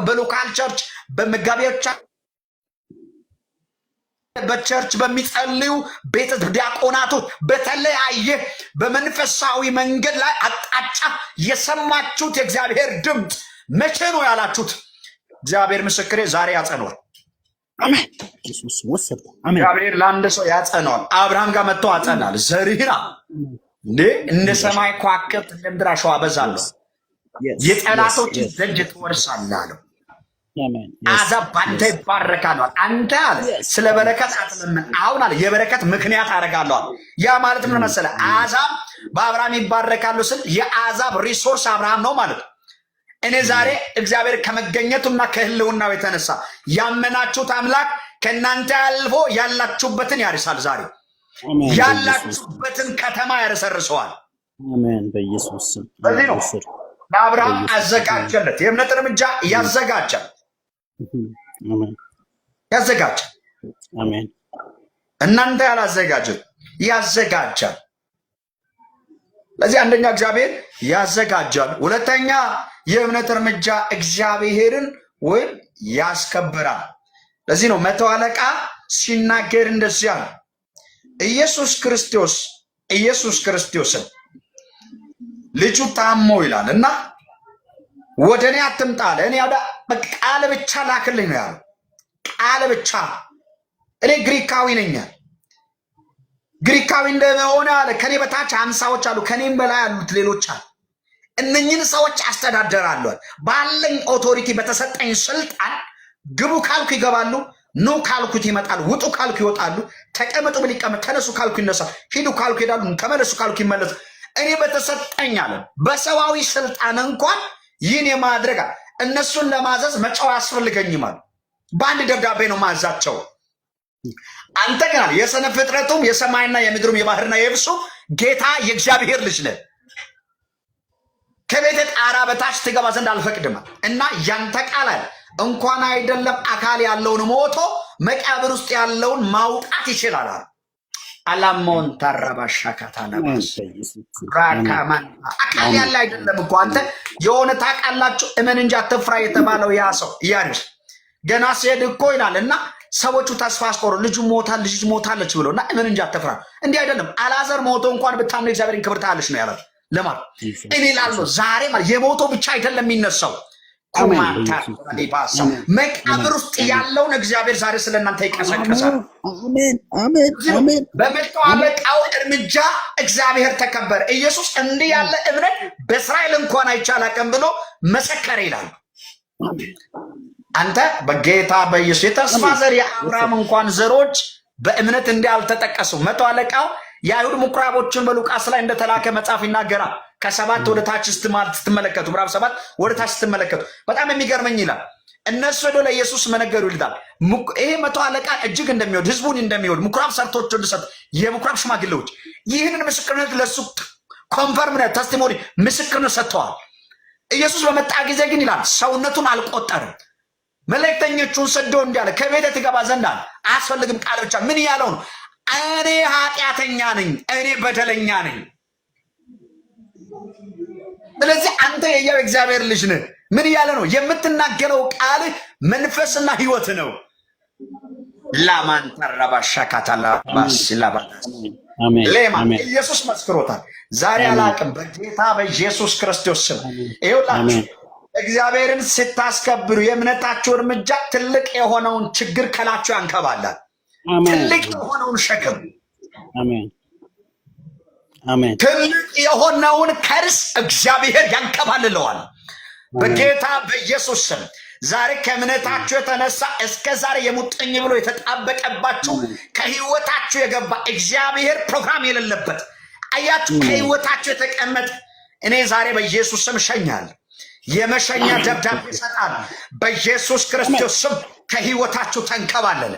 Speaker 1: በሎካል ቸርች በመጋቢያዎች በቸርች በሚጸልዩ ቤተ ዲያቆናቶች በተለያየ በመንፈሳዊ መንገድ ላይ አቅጣጫ የሰማችሁት የእግዚአብሔር ድምፅ መቼ ነው ያላችሁት? እግዚአብሔር ምስክሬ ዛሬ ያጸነዋል።
Speaker 2: አሜን ኢየሱስ ወሰደ። አሜን
Speaker 1: እግዚአብሔር ለአንድ ሰው ያጸነዋል። አብርሃም ጋር መጥቶ አጸናል። ዘርህና እንዴ እንደ ሰማይ ከዋክብት እንደ ምድር አሸዋ አበዛለሁ፣ የጠላቶች ደጅ ትወርሳለህ አለው። አሕዛብ ባንተ ይባረካሉ። አንተ አለ ስለ በረከት አትለምን። አሁን አለ የበረከት ምክንያት አደርጋለሁ። ያ ማለት ምን መሰለህ? አሕዛብ በአብርሃም ይባረካሉ ስል የአሕዛብ ሪሶርስ አብርሃም ነው ማለት ነው። እኔ ዛሬ እግዚአብሔር ከመገኘቱና ከህልውናው የተነሳ ያመናችሁት አምላክ ከእናንተ አልፎ ያላችሁበትን ያርሳል። ዛሬ ያላችሁበትን ከተማ ያረሰርሰዋል።
Speaker 2: አሜን በኢየሱስ ስም።
Speaker 1: በዚህ ነው ለአብርሃም አዘጋጀለት። የእምነት እርምጃ ያዘጋጃል።
Speaker 2: አሜን
Speaker 1: ያዘጋጃል።
Speaker 2: አሜን
Speaker 1: እናንተ ያላዘጋጀት ያዘጋጃል። ለዚህ አንደኛ እግዚአብሔር ያዘጋጃል። ሁለተኛ የእምነት እርምጃ እግዚአብሔርን ወይም ያስከብራል። ለዚህ ነው መቶ አለቃ ሲናገር እንደዚያ ነው። ኢየሱስ ክርስቶስን ልጁ ታሞ ይላል እና ወደ እኔ አትምጣ አለ። እኔ ቃል ብቻ ላክልኝ ነው ያለው። ቃል ብቻ እኔ ግሪካዊ ነኝ። ግሪካዊ እንደሆነ አለ ከኔ በታች 50ዎች አሉ፣ ከኔም በላይ ያሉት ሌሎች አሉ። እነኝህን ሰዎች አስተዳደራለሁ። ባለኝ ኦቶሪቲ በተሰጠኝ ስልጣን ግቡ ካልኩ ይገባሉ፣ ኑ ካልኩት ይመጣሉ፣ ውጡ ካልኩ ይወጣሉ፣ ተቀመጡ ብል ይቀመጥ፣ ተነሱ ካልኩ ይነሳል፣ ሂዱ ካልኩ ይሄዳሉ፣ ተመለሱ ካልኩ ይመለሱ። እኔ በተሰጠኝ አለ በሰዋዊ ስልጣን እንኳን ይህን የማድረግ እነሱን ለማዘዝ መጫው ያስፈልገኝም አለ። በአንድ ደብዳቤ ነው ማዛቸው። አንተ ግን አለ የሰነፍ ፍጥረቱም የሰማይና የምድሩም የባህርና የብሱ ጌታ የእግዚአብሔር ልጅ ነህ። ከቤተ ጣራ በታች ትገባ ዘንድ አልፈቅድም እና ያንተ ቃል አለ እንኳን አይደለም አካል ያለውን ሞቶ መቃብር ውስጥ ያለውን ማውጣት ይችላል። አላማውን ታራባሻ ካታናባስ ራካማን አካል ያለ አይደለም እኮ አንተ የሆነ ታውቃላችሁ። እመን እንጂ አትፍራ የተባለው ያ ሰው ያንስ ገና ሲሄድ እኮ ይላል እና ሰዎቹ ተስፋ አስቆሩ። ልጁ ሞታለች ብሎና እመን እንጂ አትፍራ። እንዲህ አይደለም አልዓዛር ሞቶ እንኳን ብታምኑ እግዚአብሔርን ክብር ታያለች ነው ያለው። ለማለት እኔ ላለው ዛሬ ማለት የሞቶ ብቻ አይደለም የሚነሳው መቃብር ውስጥ ያለውን እግዚአብሔር ዛሬ ስለእናንተ ይቀሰቅሳል። አሜን። በመጣው አለቃው እርምጃ እግዚአብሔር ተከበረ። ኢየሱስ እንዲህ ያለ እምነት በእስራኤል እንኳን አይቻላቀም ብሎ መሰከረ ይላል። አንተ በጌታ በኢየሱስ የተስፋ ዘር የአብርሃም እንኳን ዘሮች በእምነት እንዲህ አልተጠቀሱ። መቶ አለቃው የአይሁድ ምኩራቦችን በሉቃስ ላይ እንደተላከ መጽሐፍ ይናገራል። ከ7 ወደ ታች ስትመለከቱ ምዕራፍ 7 ወደ ታች ስትመለከቱ በጣም የሚገርመኝ ይላል እነሱ ሄዶ ለኢየሱስ መነገሩ ይላል። ይሄ 100 አለቃ እጅግ እንደሚወድ ህዝቡን እንደሚወድ ምኩራብ ሰርቶች እንደሰጥ የምኩራብ ሽማግሌዎች ይህንን ምስክርነት ለሱ ኮንፈርም ነው ተስቲሞኒ ምስክርነት ሰጥተዋል። ኢየሱስ በመጣ ጊዜ ግን ይላል ሰውነቱን አልቆጠረም። መልእክተኞቹን ሰዶ እንዲያለ ከቤተ ትገባ ዘንድ አለ አያስፈልግም ቃል ብቻ ምን ያለው ነው እኔ ኃጢአተኛ ነኝ እኔ በደለኛ ነኝ። ስለዚህ አንተ የያው እግዚአብሔር ልጅ ነህ ምን ያለ ነው የምትናገረው ቃል መንፈስና ህይወት ነው። ላማን ተራባሻካታላ ባስላባታስ አሜን ኢየሱስ መስክሮታል። ዛሬ አላቅም በጌታ በኢየሱስ ክርስቶስ ስም ይኸውላችሁ እግዚአብሔርን ስታስከብሩ የእምነታችሁ እርምጃ ትልቅ የሆነውን ችግር ከላችሁ ያንከባላል። ትልቅ የሆነውን ሸክም አሜን አሜን ትልቅ የሆነውን ከርስ እግዚአብሔር ያንከባልለዋል በጌታ በኢየሱስ ስም። ዛሬ ከእምነታችሁ የተነሳ እስከ ዛሬ የሙጥኝ ብሎ የተጣበቀባችሁ ከህይወታችሁ የገባ እግዚአብሔር ፕሮግራም የሌለበት አያችሁ ከህይወታችሁ የተቀመጠ እኔ ዛሬ በኢየሱስ ስም ሸኛል የመሸኛ ደብዳቤ ይሰጣል በኢየሱስ ክርስቶስ ስም። ከህይወታችሁ ተንከባለለ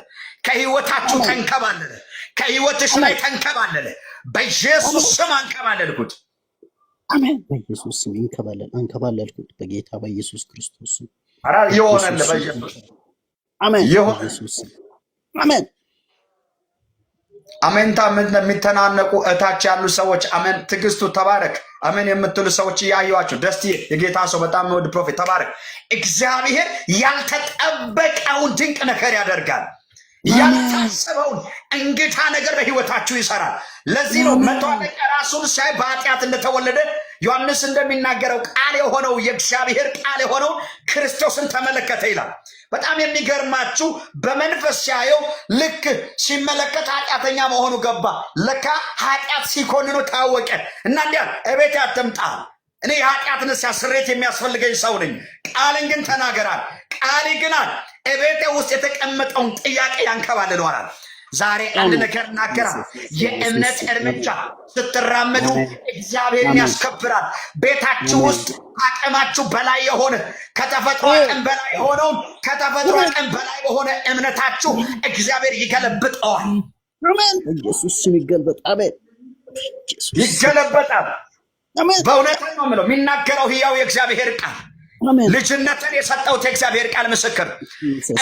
Speaker 1: ከህይወታችሁ ተንከባለለ ከህይወትሽ ላይ ተንከባለለ በኢየሱስ ስም አንከባለልኩት።
Speaker 2: አሜን በኢየሱስ ስም አንከባለልኩት በጌታ በኢየሱስ ክርስቶስ ስም።
Speaker 1: አራ ይሆናል በኢየሱስ
Speaker 2: አሜን
Speaker 1: በኢየሱስ
Speaker 2: ስም አሜን
Speaker 1: አሜን። ታምን የሚተናነቁ እታች ያሉ ሰዎች አሜን ትግስቱ ተባረክ አሜን የምትሉ ሰዎች ያዩዋችሁ ደስቲ የጌታ ሰው በጣም ወድ ፕሮፌት ተባረክ። እግዚአብሔር ያልተጠበቀውን ድንቅ ነገር ያደርጋል። ያልታሰበውን እንግዳ ነገር በህይወታችሁ ይሰራል። ለዚህ ነው 100 አለቃ ራሱን ሳይ በኃጢአት እንደተወለደ ዮሐንስ እንደሚናገረው ቃል የሆነው የእግዚአብሔር ቃል የሆነው ክርስቶስን ተመለከተ ይላል። በጣም የሚገርማችሁ በመንፈስ ሲያየው ልክ ሲመለከት ኃጢአተኛ መሆኑ ገባ። ለካ ኃጢአት ሲኮንኑ ታወቀ እና እንዲያል እቤት አትምጣ እኔ ኃጢአት ነስያ ስሬት የሚያስፈልገኝ ሰው ነኝ ቃልን ግን ተናገራል። ቃል ግን እቤቴ ውስጥ የተቀመጠውን ጥያቄ ያንከባልለዋል። ዛሬ አንድ ነገር እናገራለሁ። የእምነት እርምጃ ስትራመዱ እግዚአብሔርን ያስከብራል። ቤታችሁ ውስጥ አቅማችሁ በላይ የሆነ ከተፈጥሮ አቅም በላይ የሆነውን ከተፈጥሮ አቅም በላይ በሆነ እምነታችሁ እግዚአብሔር ይገለብጠዋል።
Speaker 2: አሜን ኢየሱስ ስም ይገለበጥ። አሜን
Speaker 1: ይገለበጣል። በእውነት ነው የምለው የሚናገረው ሕያው የእግዚአብሔር ቃል ልጅነትን የሰጠውት የእግዚአብሔር ቃል ምስክር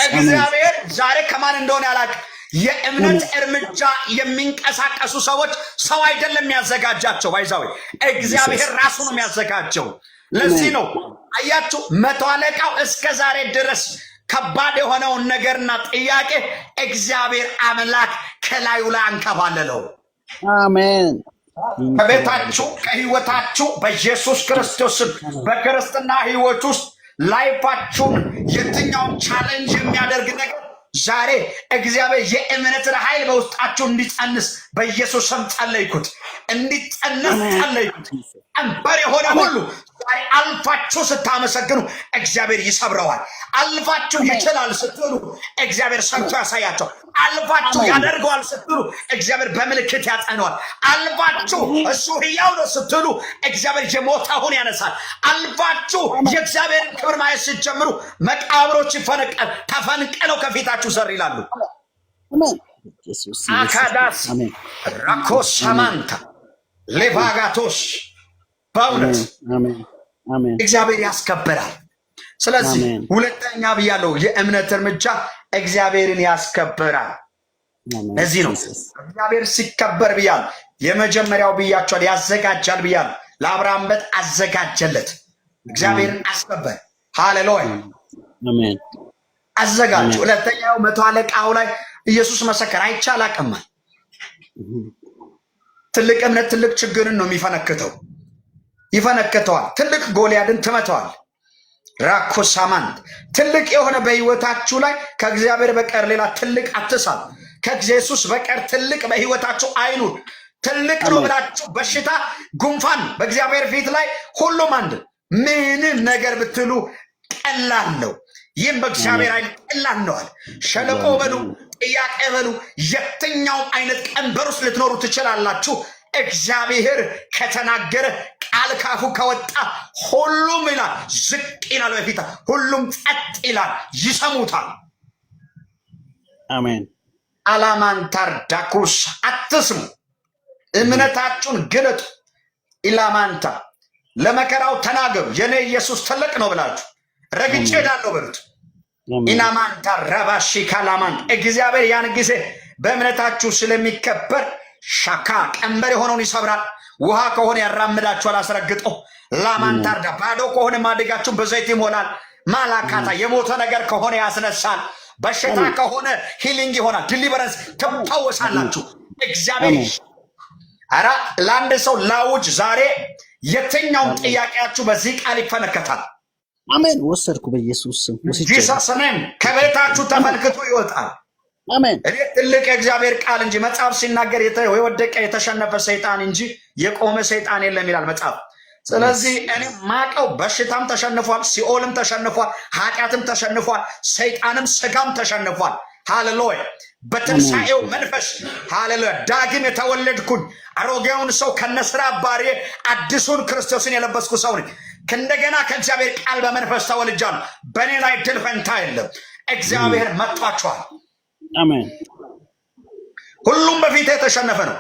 Speaker 1: እግዚአብሔር ዛሬ ከማን እንደሆነ ያላቅም የእምነት እርምጃ የሚንቀሳቀሱ ሰዎች ሰው አይደለም የሚያዘጋጃቸው ባይዛው እግዚአብሔር ራሱ ነው የሚያዘጋጀው። ለዚህ ነው አያችሁ 100 አለቃው እስከ ዛሬ ድረስ ከባድ የሆነውን ነገርና ጥያቄ እግዚአብሔር አምላክ ከላዩ ላይ አንከባለለው።
Speaker 2: አሜን
Speaker 1: ከቤታችሁ ከህይወታችሁ በኢየሱስ ክርስቶስ በክርስትና ህይወት ውስጥ ላይፋችሁን የትኛውን ቻሌንጅ የሚያደርግ ነገር ዛሬ እግዚአብሔር የእምነትን ኃይል በውስጣችሁ እንዲጸንስ በኢየሱስ ስም ጸለይኩት። እንዲጸንስ ጸለይኩት። አንበር የሆነ ሁሉ ዛሬ አልፋችሁ ስታመሰግኑ እግዚአብሔር ይሰብረዋል። አልፋችሁ ይችላል ስትሉ እግዚአብሔር ሰርቶ ያሳያቸው። አልፋችሁ ያደርገዋል ስትሉ እግዚአብሔር በምልክት ያጸነዋል። አልፋችሁ እሱ ሕያው ነው ስትሉ እግዚአብሔር የሞተውን ያነሳል። አልፋችሁ የእግዚአብሔርን ክብር ማየት ስትጀምሩ መቃብሮች ተፈንቅለው ከፊታችሁ ዘር ይላሉ። አካዳስ ራኮስ ሳማንታ ሌቫጋቶስ በእውነት እግዚአብሔር ያስከብራል። ስለዚህ ሁለተኛ ብያለሁ የእምነት እርምጃ እግዚአብሔርን ያስከብራል። እዚህ ነው እግዚአብሔር ሲከበር ብያለሁ። የመጀመሪያው ብያቸዋል ያዘጋጃል ብያለሁ። ለአብርሃም ቤት አዘጋጀለት። እግዚአብሔርን አስከበር። ሃሌሉያ አሜን። አዘጋጁ። ሁለተኛው 100 አለቃው ላይ ኢየሱስ መሰከር አይቻላቅማል። ትልቅ እምነት ትልቅ ችግርን ነው የሚፈነክተው ይፈነክተዋል። ትልቅ ጎልያድን ትመተዋል። ራኮሳማንት ትልቅ የሆነ በህይወታችሁ ላይ ከእግዚአብሔር በቀር ሌላ ትልቅ አትሳል። ከኢየሱስ በቀር ትልቅ በህይወታችሁ አይኑር። ትልቅ ነው ብላችሁ በሽታ ጉንፋን በእግዚአብሔር ፊት ላይ ሁሉም አንድ ምንም ነገር ብትሉ ቀላል ነው። ይህም በእግዚአብሔር አይን ቀላል ነዋል። ሸለቆ በሉ ጥያቄ በሉ የትኛውም አይነት ቀንበር ውስጥ ልትኖሩ ትችላላችሁ። እግዚአብሔር ከተናገረ ቃል ካፉ ከወጣ ሁሉም ይላል ዝቅ ይላል፣ በፊት ሁሉም ጸጥ ይላል፣ ይሰሙታል።
Speaker 2: አሜን።
Speaker 1: አላማንታር ዳኩስ አትስሙ፣ እምነታችሁን ግለጡ። ኢላማንታ ለመከራው ተናገሩ፣ የኔ ኢየሱስ ትልቅ ነው ብላችሁ ረግጬ ሄዳለሁ በሉት። ኢናማንታ ረባሺ ካላማን እግዚአብሔር ያን ጊዜ በእምነታችሁ ስለሚከበር ሻካ ቀንበር የሆነውን ይሰብራል። ውሃ ከሆነ ያራምዳችኋል አስረግጦ። ላማንታርዳ ባዶ ከሆነ ማድጋችሁ በዘይት ይሞላል። ማላካታ የሞተ ነገር ከሆነ ያስነሳል። በሽታ ከሆነ ሂሊንግ ይሆናል። ዲሊቨረንስ ትፈወሳላችሁ። እግዚአብሔር አራ ለአንድ ሰው ላውጅ ዛሬ የትኛውም ጥያቄያችሁ በዚህ ቃል ይፈነከታል።
Speaker 2: አሜን። ወሰድኩ በኢየሱስ ስም።
Speaker 1: ጂሰስ ኔም ከቤታችሁ ተመልክቶ ይወጣል።
Speaker 2: አሜን።
Speaker 1: እኔ ትልቅ የእግዚአብሔር ቃል እንጂ መጽሐፍ ሲናገር የወደቀ የተሸነፈ ሰይጣን እንጂ የቆመ ሰይጣን የለም ይላል መጽሐፍ። ስለዚህ እኔ ማቀው በሽታም ተሸንፏል፣ ሲኦልም ተሸንፏል፣ ኃጢአትም ተሸንፏል፣ ሰይጣንም ስጋም ተሸንፏል። ሃሌሉያ። በትንሣኤው መንፈስ ሃሌሉያ ዳግም የተወለድኩኝ አሮጌውን ሰው ከነስራ ባሬ አዲሱን ክርስቶስን የለበስኩ ሰው ነኝ። ከእንደገና ከእግዚአብሔር ቃል በመንፈስ ተወልጃለሁ። በእኔ ላይ ድል ፈንታ የለም። እግዚአብሔር መጥቷቸዋል።
Speaker 2: አሜን።
Speaker 1: ሁሉም በፊት የተሸነፈ ነው።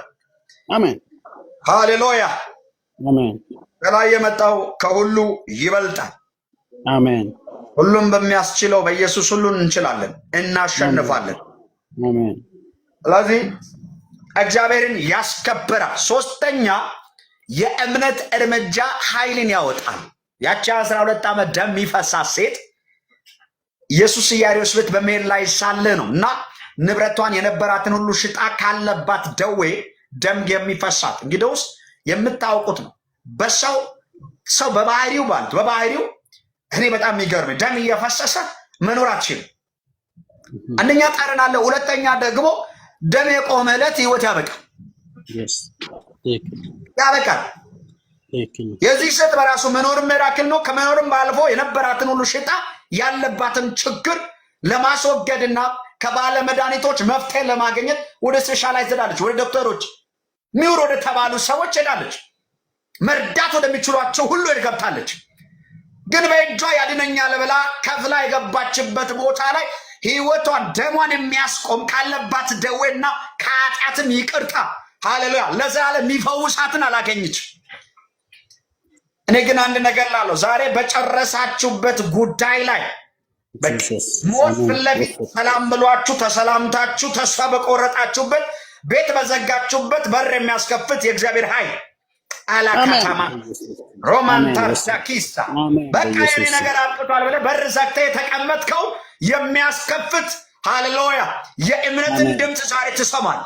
Speaker 2: አሜን።
Speaker 1: ሃሌሉያ።
Speaker 2: አሜን።
Speaker 1: ከላይ የመጣው ከሁሉ ይበልጣል።
Speaker 2: አሜን።
Speaker 1: ሁሉም በሚያስችለው በኢየሱስ ሁሉን እንችላለን፣ እናሸንፋለን።
Speaker 2: አሜን።
Speaker 1: ስለዚህ እግዚአብሔርን ያስከብራል። ሶስተኛ የእምነት እርምጃ ኃይልን ያወጣል። ያቺ 12 ዓመት ደም የሚፈሳት ሴት ኢየሱስ ኢያሪስ ቤት በመሄድ ላይ ሳለ ነው እና ንብረቷን የነበራትን ሁሉ ሽጣ ካለባት ደዌ ደም የሚፈሳት። እንግዲያውስ የምታውቁት ነው። ሰው በባህሪው እኔ በጣም የሚገርም ደም እየፈሰሰ መኖር አትችልም። አንደኛ ጠረን አለ፣ ሁለተኛ ደግሞ ደም የቆመ ዕለት ህይወት ያበቃል። የዚህ ሴት በራሱ መኖር ሚራክል ነው። ከመኖርም ባልፎ የነበራትን ሁሉ ሽጣ ያለባትን ችግር ለማስወገድና ከባለ መድኃኒቶች መፍትሄ ለማግኘት ወደ ስፔሻላይዝድ ሄዳለች። ወደ ዶክተሮች ሚውር ወደ ተባሉ ሰዎች ሄዳለች። መርዳት ወደሚችሏቸው ሁሉ ገብታለች። ግን በእጇ ያድነኛል ብላ ከፍላ የገባችበት ቦታ ላይ ህይወቷን ደሟን የሚያስቆም ካለባት ደዌና ከኃጢአትም ይቅርታ ሃሌሉያ ለዘላለም የሚፈውሳትን አላገኘች። እኔ ግን አንድ ነገር ላለው ዛሬ በጨረሳችሁበት ጉዳይ ላይ ሞት ፊት ለፊት ሰላም ብሏችሁ ተሰላምታችሁ ተስፋ በቆረጣችሁበት ቤት በዘጋችሁበት በር የሚያስከፍት የእግዚአብሔር ኃይል አላካታማ ሮማን ታርሳኪሳ በቃ የኔ ነገር አብቅቷል ብለህ በር ዘግተህ የተቀመጥከው የሚያስከፍት ሃሌሉያ የእምነትን ድምፅ ዛሬ ትሰማል።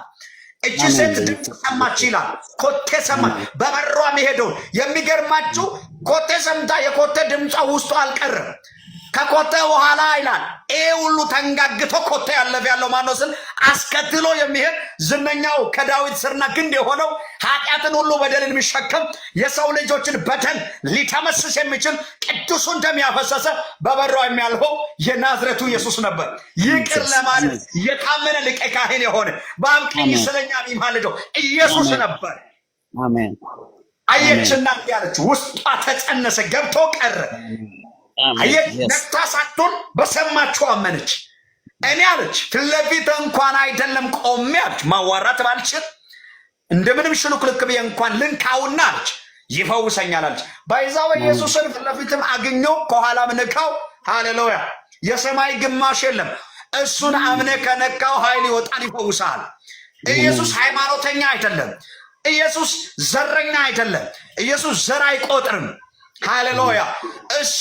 Speaker 1: እቺ ሴት ድምፅ ሰማች ይላል። ኮቴ ሰማች። በበሯ መሄደውን የሚገርማችሁ ኮቴ ሰምታ የኮቴ ድምጿ ውስጡ አልቀረም። ከኮቴ በኋላ ይላል ይሄ ሁሉ ተንጋግቶ ኮቴ ያለው ማነው ስል አስከትሎ የሚሄድ ዝነኛው ከዳዊት ስርና ግንድ የሆነው ኃጢአትን ሁሉ በደልን የሚሸከም የሰው ልጆችን በደል ሊተመስስ የሚችል ቅዱሱን ደም ያፈሰሰ በበሯ የሚያልፈው የናዝሬቱ ኢየሱስ ነበር። ይቅር ለማለት የታመነ ሊቀ ካህን የሆነ በአብ ቀኝ ስለኛ የሚማልደው ኢየሱስ ነበር።
Speaker 2: አሜን።
Speaker 1: አየችና ያለች ውስጧ ተጸነሰ፣ ገብቶ ቀረ። አየች ነፍታ ሳትሆን በሰማችሁ አመነች። እኔ አለች ፊት ለፊት እንኳን አይደለም ቆሜ አለች ማዋራት ባልችል እንደምንም ሽሉክልክ ብዬ እንኳን ልንካውና አለች ይፈውሰኛል አለች። ባይዛው ኢየሱስን ፊት ለፊትም አግኘው ከኋላም ንካው። ሃሌሉያ የሰማይ ግማሽ የለም። እሱን አምነ ከነካው ኃይል ይወጣል፣ ይፈውሳል። ኢየሱስ ሃይማኖተኛ አይደለም። ኢየሱስ ዘረኛ አይደለም። ኢየሱስ ዘር አይቆጥርም። ሃሌሉያ እሱ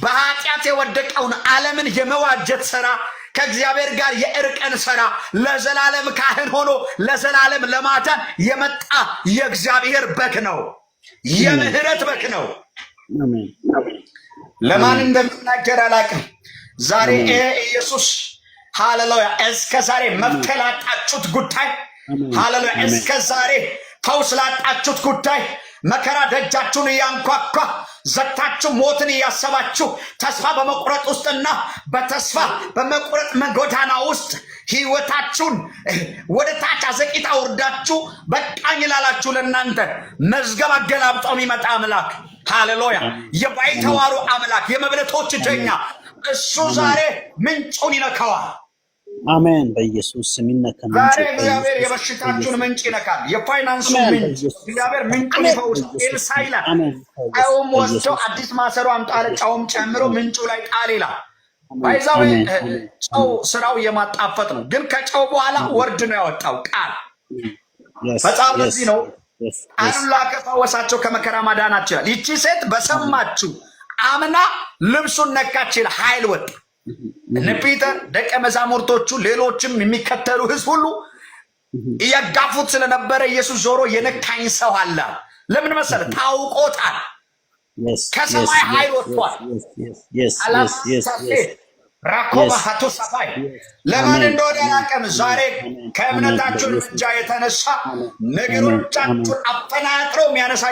Speaker 1: በኃጢአት የወደቀውን ዓለምን የመዋጀት ሥራ ከእግዚአብሔር ጋር የእርቅን ሥራ ለዘላለም ካህን ሆኖ ለዘላለም ለማዳን የመጣ የእግዚአብሔር በግ ነው። የምህረት በግ ነው። ለማን እንደምናገር አላውቅም። ዛሬ ኢየሱስ ሃሌሉያ እስከ ዛሬ መፍትሄ ላጣችሁት ጉዳይ ሃሌሉያ እስከ ዛሬ ፈውስ ላጣችሁት ጉዳይ መከራ ደጃችሁን እያንኳኳ ዘግታችሁ ሞትን እያሰባችሁ ተስፋ በመቁረጥ ውስጥና በተስፋ በመቁረጥ ጎዳና ውስጥ ህይወታችሁን ወደ ታች አዘቂታ ወርዳችሁ በቃኝ ላላችሁ ለእናንተ መዝገብ አገላብጦ የሚመጣ አምላክ ሃሌሉያ፣ የባይተዋሩ አምላክ የመብለቶች ጀኛ እሱ ዛሬ ምንጩን ይነካዋል።
Speaker 2: አሜን። በኢየሱስ ስም ይነካ።
Speaker 1: ዛሬ እግዚአብሔር የበሽታችሁን ምንጭ ይነካል። የፋይናንሱን ምንጭ እግዚአብሔር ምንጩን ይፈውሳል። ኤልሳ ይላል ጨውም ወስዶ አዲስ ማሰሮ አምጣለ ጨውም ጨምሮ ምንጩ ላይ ጣል ይላል። ባይዛው ጨው ስራው የማጣፈጥ ነው፣ ግን ከጨው በኋላ ወርድ ነው ያወጣው ቃል። በጣም ለዚህ ነው ቃሉን ላከ ፈወሳቸው ከመከራ ማዳናቸው ይላል። ይቺ ሴት በሰማችሁ አምና ልብሱን ነካች ይላል፣ ኃይል ወጣ። እነ ፒተር ደቀ መዛሙርቶቹ ሌሎችም የሚከተሉ ህዝብ ሁሉ እያጋፉት ስለነበረ ኢየሱስ ዞሮ የነካኝ ሰው አለ። ለምን መሰለህ? ታውቆታል። ከሰማይ ኃይል ወጥቷል። ራኮባ ሀቶ ሰፋይ ለማን እንደሆነ አላውቅም። ዛሬ ከእምነታችሁ እርምጃ የተነሳ ነገሮቻችሁን አፈናጥረው የሚያነሳ